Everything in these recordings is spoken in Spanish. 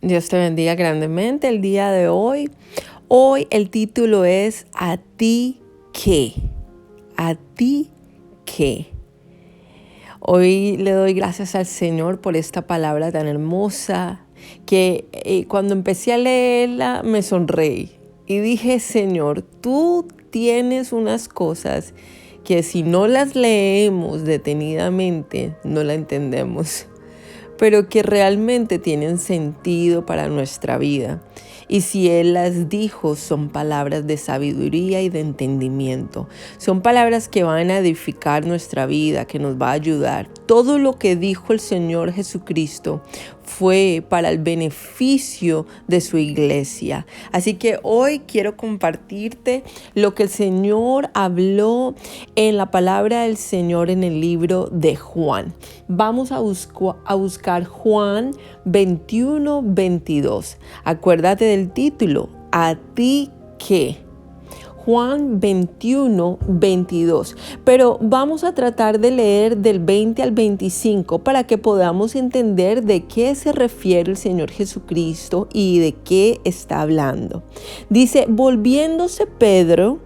Dios te bendiga grandemente el día de hoy. Hoy el título es ¿A ti qué? ¿A ti qué? Hoy le doy gracias al Señor por esta palabra tan hermosa que cuando empecé a leerla me sonreí y dije, Señor, tú tienes unas cosas que si no las leemos detenidamente no la entendemos, pero que realmente tienen sentido para nuestra vida. Y si Él las dijo, son palabras de sabiduría y de entendimiento. Son palabras que van a edificar nuestra vida, que nos va a ayudar. Todo lo que dijo el Señor Jesucristo fue para el beneficio de su iglesia. Así que hoy quiero compartirte lo que el Señor habló en la palabra del Señor en el libro de Juan. Vamos a buscar Juan 21-22. Acuérdate del título, ¿a ti qué? Juan 21-22. Pero vamos a tratar de leer del 20 al 25 para que podamos entender de qué se refiere el Señor Jesucristo y de qué está hablando. Dice, volviéndose Pedro,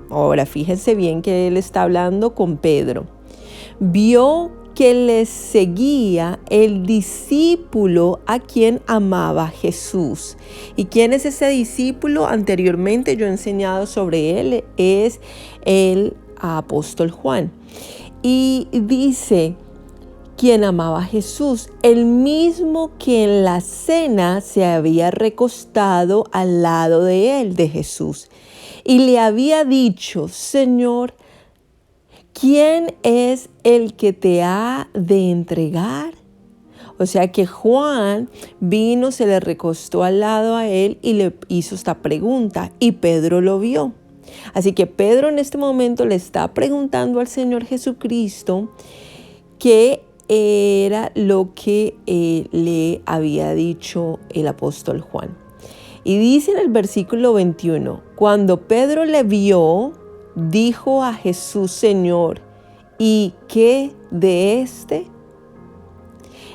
ahora fíjense bien que él está hablando con Pedro, vio que les seguía el discípulo a quien amaba Jesús. ¿Y quién es ese discípulo? Anteriormente yo he enseñado sobre él, es el apóstol Juan. Y dice, quien amaba a Jesús, el mismo que en la cena se había recostado al lado de él, de Jesús, y le había dicho, Señor, ¿quién es el que te ha de entregar? O sea que Juan vino, se le recostó al lado a él y le hizo esta pregunta y Pedro lo vio. Así que Pedro en este momento le está preguntando al Señor Jesucristo qué era lo que le había dicho el apóstol Juan. Y dice en el versículo 21, cuando Pedro le vio, dijo a Jesús, Señor, ¿y qué de este?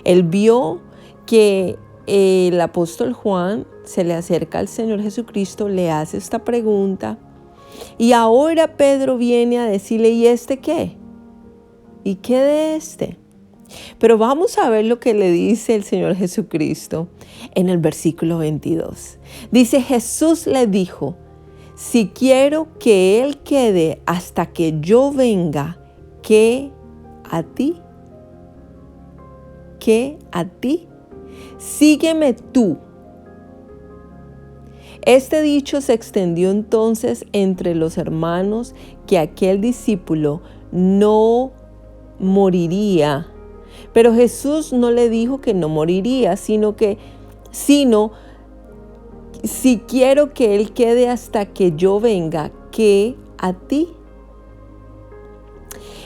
Él vio que el apóstol Juan se le acerca al Señor Jesucristo, le hace esta pregunta y ahora Pedro viene a decirle, ¿y este qué? ¿Y qué de este? Pero vamos a ver lo que le dice el Señor Jesucristo en el versículo 22. Dice, Jesús le dijo, si quiero que Él quede hasta que yo venga, ¿qué a ti? ¿Qué a ti? Sígueme tú. Este dicho se extendió entonces entre los hermanos que aquel discípulo no moriría. Pero Jesús no le dijo que no moriría, sino si quiero que Él quede hasta que yo venga, ¿qué a ti?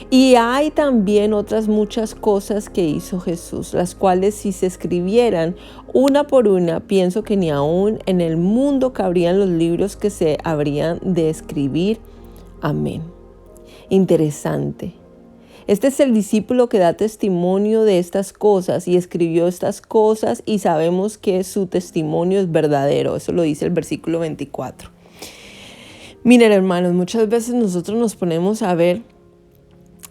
Y hay también otras muchas cosas que hizo Jesús, las cuales si se escribieran una por una, pienso que ni aún en el mundo cabrían los libros que se habrían de escribir. Amén. Interesante. Este es el discípulo que da testimonio de estas cosas y escribió estas cosas y sabemos que su testimonio es verdadero. Eso lo dice el versículo 24. Miren, hermanos, muchas veces nosotros nos ponemos a ver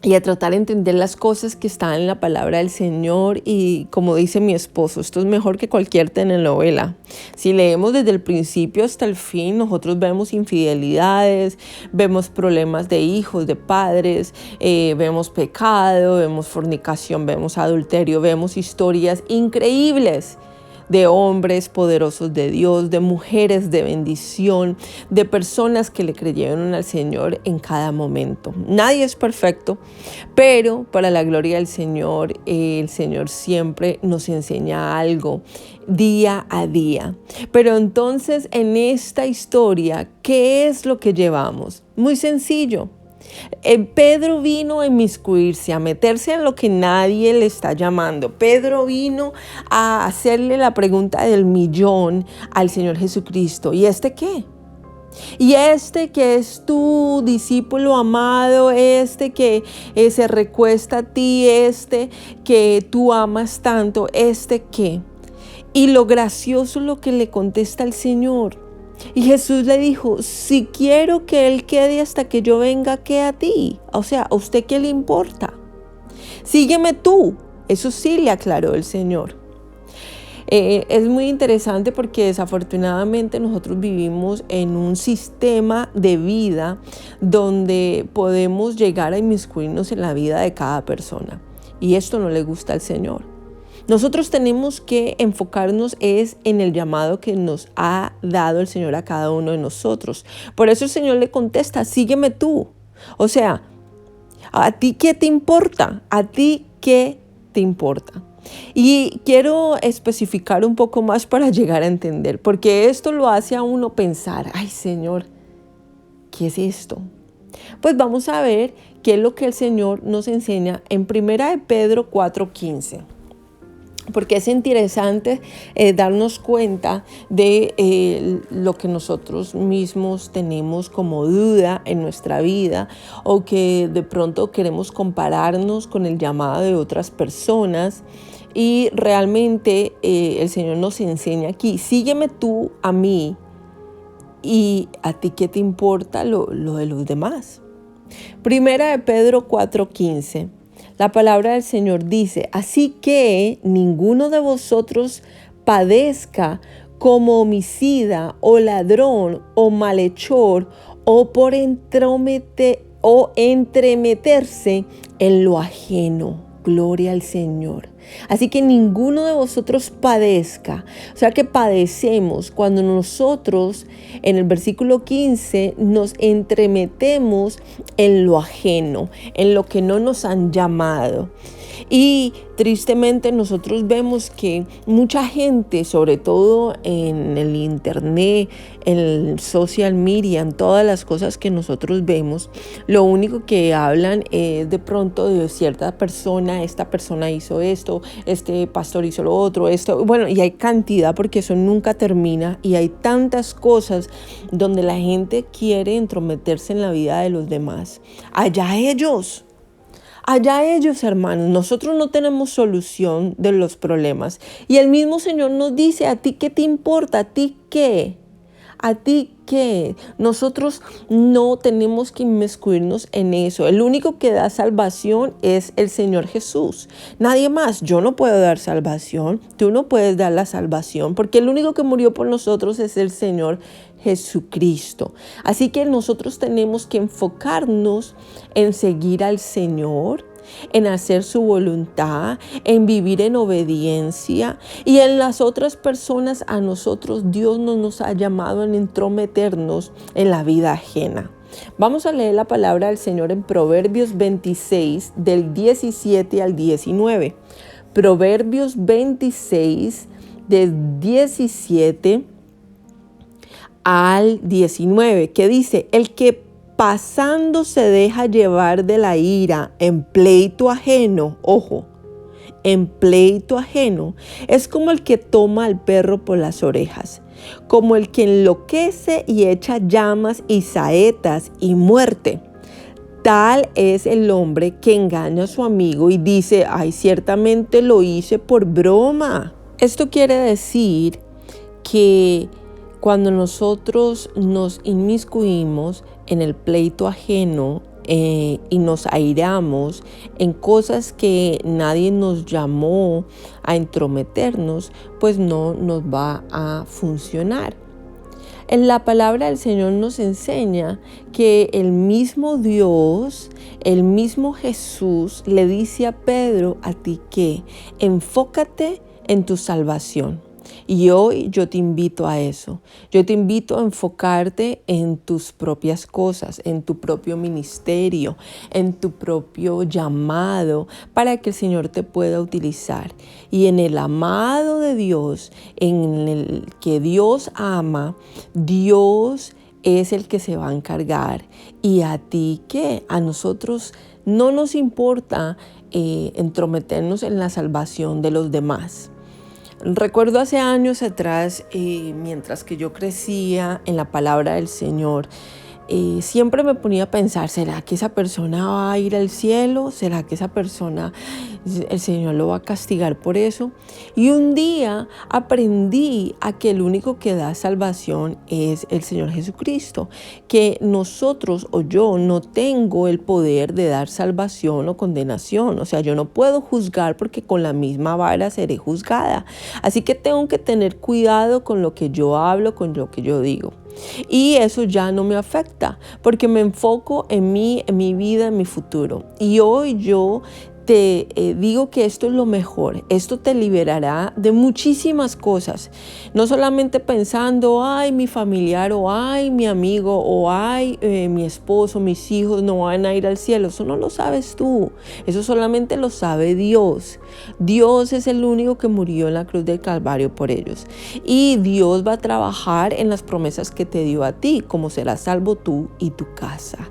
y a tratar de entender las cosas que están en la palabra del Señor y como dice mi esposo, esto es mejor que cualquier telenovela. Si leemos desde el principio hasta el fin, nosotros vemos infidelidades, vemos problemas de hijos, de padres, vemos pecado, vemos fornicación, vemos adulterio, vemos historias increíbles de hombres poderosos de Dios, de mujeres de bendición, de personas que le creyeron al Señor en cada momento. Nadie es perfecto, pero para la gloria del Señor, el Señor siempre nos enseña algo día a día. Pero entonces en esta historia, ¿qué es lo que llevamos? Muy sencillo. Pedro vino a inmiscuirse, a meterse en lo que nadie le está llamando. Pedro vino a hacerle la pregunta del millón al Señor Jesucristo. ¿Y este qué? Y este que es tu discípulo amado, este que se recuesta a ti, este que tú amas tanto, ¿este qué? Y lo gracioso lo que le contesta el Señor. Y Jesús le dijo, si quiero que Él quede hasta que yo venga, ¿qué a ti? O sea, ¿a usted qué le importa? Sígueme tú. Eso sí le aclaró el Señor. Es muy interesante porque desafortunadamente nosotros vivimos en un sistema de vida donde podemos llegar a inmiscuirnos en la vida de cada persona. Y esto no le gusta al Señor. Nosotros tenemos que enfocarnos en el llamado que nos ha dado el Señor a cada uno de nosotros. Por eso el Señor le contesta, sígueme tú. O sea, ¿a ti qué te importa? ¿A ti qué te importa? Y quiero especificar un poco más para llegar a entender, porque esto lo hace a uno pensar, ay Señor, ¿qué es esto? Pues vamos a ver qué es lo que el Señor nos enseña en 1 de Pedro 4:15. Porque es interesante darnos cuenta de lo que nosotros mismos tenemos como duda en nuestra vida o que de pronto queremos compararnos con el llamado de otras personas. Y realmente el Señor nos enseña aquí, sígueme tú a mí y a ti qué te importa lo de los demás. 1 de Pedro 4:15. La palabra del Señor dice, así que ninguno de vosotros padezca como homicida o ladrón o malhechor o por entremeterse en lo ajeno. Gloria al Señor. Así que ninguno de vosotros padezca. O sea que padecemos cuando nosotros, en el versículo 15, nos entremetemos en lo ajeno, en lo que no nos han llamado. Y tristemente nosotros vemos que mucha gente, sobre todo en el internet, en el social media, en todas las cosas que nosotros vemos, lo único que hablan es de pronto de cierta persona, esta persona hizo esto, este pastor hizo lo otro, esto, bueno, y hay cantidad porque eso nunca termina y hay tantas cosas donde la gente quiere entrometerse en la vida de los demás. Allá ellos, hermanos, nosotros no tenemos solución de los problemas. Y el mismo Señor nos dice, ¿a ti qué te importa? ¿A ti qué? ¿A ti qué? Nosotros no tenemos que inmiscuirnos en eso. El único que da salvación es el Señor Jesús. Nadie más. Yo no puedo dar salvación. Tú no puedes dar la salvación porque el único que murió por nosotros es el Señor Jesucristo. Así que nosotros tenemos que enfocarnos en seguir al Señor, en hacer su voluntad, en vivir en obediencia y en las otras personas. A nosotros Dios no nos ha llamado a entrometernos en la vida ajena. Vamos a leer la palabra del Señor en Proverbios 26 del 17 al 19. Proverbios 26 del 17 al 19, que dice, el que pasando se deja llevar de la ira en pleito ajeno, ojo, en pleito ajeno, es como el que toma al perro por las orejas, como el que enloquece y echa llamas y saetas y muerte. Tal es el hombre que engaña a su amigo y dice, ay, ciertamente lo hice por broma. Esto quiere decir que cuando nosotros nos inmiscuimos en el pleito ajeno y nos airamos en cosas que nadie nos llamó a entrometernos, pues no nos va a funcionar. En la palabra del Señor nos enseña que el mismo Dios, el mismo Jesús le dice a Pedro, a ti que enfócate en tu salvación. Y hoy yo te invito a eso. Yo te invito a enfocarte en tus propias cosas, en tu propio ministerio, en tu propio llamado, para que el Señor te pueda utilizar. Y en el amado de Dios, en el que Dios ama, Dios es el que se va a encargar. ¿Y a ti qué? A nosotros no nos importa entrometernos en la salvación de los demás. Recuerdo hace años atrás, mientras que yo crecía en la palabra del Señor, siempre me ponía a pensar, ¿será que esa persona va a ir al cielo? ¿Será que esa persona el Señor lo va a castigar por eso. Y un día aprendí a que el único que da salvación es el Señor Jesucristo, que nosotros o yo no tengo el poder de dar salvación o condenación. O sea, yo no puedo juzgar porque con la misma vara seré juzgada. Así que tengo que tener cuidado con lo que yo hablo, con lo que yo digo. Y eso ya no me afecta porque me enfoco en mí, en mi vida, en mi futuro. Y hoy yo te digo que esto es lo mejor. Esto te liberará de muchísimas cosas. No solamente pensando, ay, mi familiar, o ay, mi amigo, o ay, mi esposo, mis hijos no van a ir al cielo. Eso no lo sabes tú. Eso solamente lo sabe Dios. Dios es el único que murió en la cruz del Calvario por ellos. Y Dios va a trabajar en las promesas que te dio a ti, como serás salvo tú y tu casa.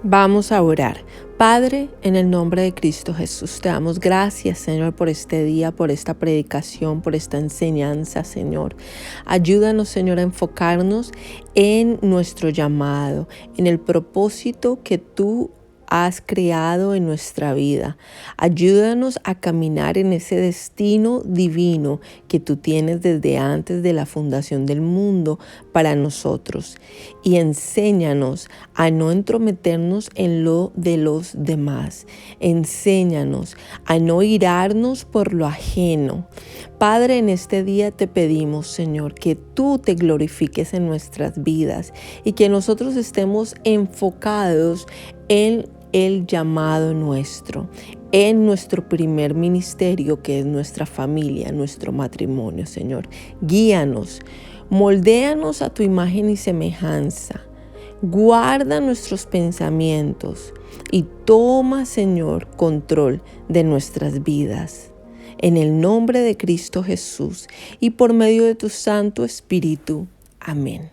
Vamos a orar. Padre, en el nombre de Cristo Jesús, te damos gracias, Señor, por este día, por esta predicación, por esta enseñanza, Señor. Ayúdanos, Señor, a enfocarnos en nuestro llamado, en el propósito que tú has creado en nuestra vida. Ayúdanos a caminar en ese destino divino que tú tienes desde antes de la fundación del mundo para nosotros. Y enséñanos a no entrometernos en lo de los demás. Enséñanos a no irarnos por lo ajeno. Padre, en este día te pedimos, Señor, que tú te glorifiques en nuestras vidas y que nosotros estemos enfocados en el llamado nuestro, en nuestro primer ministerio, que es nuestra familia, nuestro matrimonio, Señor. Guíanos, moldéanos a tu imagen y semejanza. Guarda nuestros pensamientos y toma, Señor, control de nuestras vidas. En el nombre de Cristo Jesús y por medio de tu Santo Espíritu. Amén.